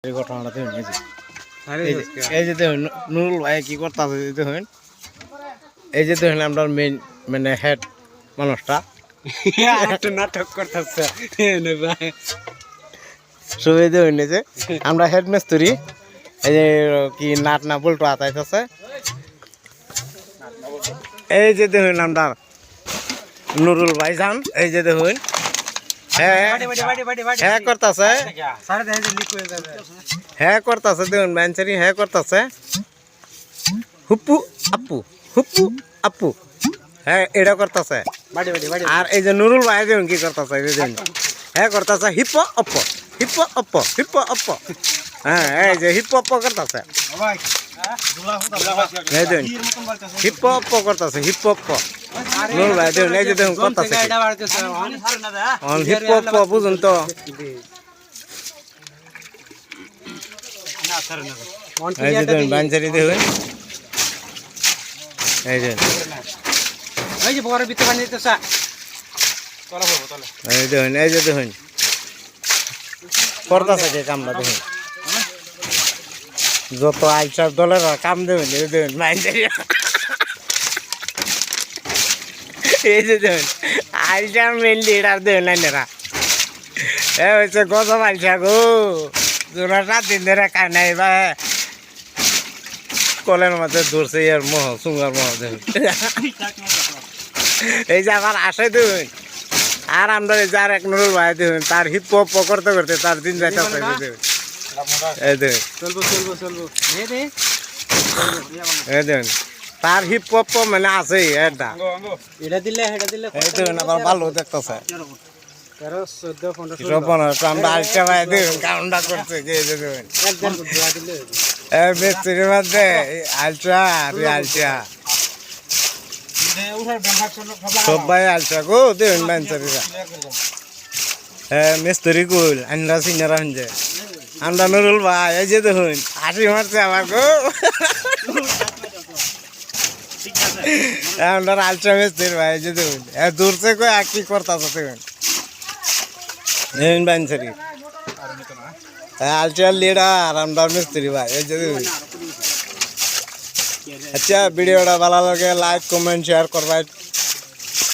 এই ঘটনাটা দেখুন এই যে দেখুন নুরুল ভাই কি করতেছে দেখুন এই যে দেখুন আমরা মেইন মানে হেড মানুষটা একটা নাটক করতেছে সবাই দেখুন যে আমরা হেড মিস্ত্রি এই যে কি নাট না বলতো আতাইতেছে এই যে দেখুন আমরা নুরুল ভাই যান এই যে দেখুন হ্যাঁ করতেছে হ্যাঁ করতেছে দেখুন বেঞ্চারি হ্যাঁ করতেছে হুপ্পু আপু হুপ্পু আপু হ্যাঁ এটা করতেছে আর এই যে নুরুল ভাই দেখুন কি করতেছে এই যে দেখুন হ্যাঁ করতেছে হিপ অপ হিপ অপ হিপ অপ হ্যাঁ এই যে হিপ অপ করতেছে এই দেখুন হিপ অপ করতেছে হিপ অপ নুরুল ভাই দেখুন এই যে দেখুন করতেছে হিপ অপ বুঝুন তো এই যে দেখুন বেঞ্চারি দেখুন এই যে এই যে বড় ভিতরে পানি দিতেছে এই দেখুন এই যে দেখুন করতেছে যে কামটা দেখুন যত আইসার দলের কাম দেবেন এই দেখুন এই যে দেখুন আইসার মেন লিডার দেখুন লাইনেরা এ হচ্ছে গজব আইসা গো জোড়া 7 দিন ধরে খায় নাই বা কলের মধ্যে ধরছে ইয়ার মোহ সুঙ্গার মোহ দেখুন এই যে আমার আশাই দেখুন আর আমরা এই যে আর এক নুরুল ভাই দেখুন তার হিপ হপ করতে করতে তার দিন যাইতেছে দেখুন এই দেখুন এই দেখুন তার হিপ হপ মানে আছে এটা এই দেখুন আবার ভালো দেখতেছে 13, 14, 15 আমরা আইসা ভাই দেখুন কাউন্টটা করছে যে দেখুন মিস্ত্রির মধ্যে আলসা আলসা সবাই আলসা গো দেখুন বেঞ্চারিরা হ্যাঁ মিস্ত্রি কুল আমরা সিনিয়র হঞ্জে আমরা নুরুল ভাই এই যে দেখুন হাসি মারছে আমার গো আমরা আলসা মিস্ত্রি ভাই এই যে দেখুন দূরছে কই আর কি করতেছে দেখুন দেখুন বেঞ্চারি আলচার লিডার আমরা মিস্ত্রি ভাই এই যে দেখুন আচ্ছা ভিডিওটা ভালো লাগে লাইক কমেন্ট শেয়ার করবাই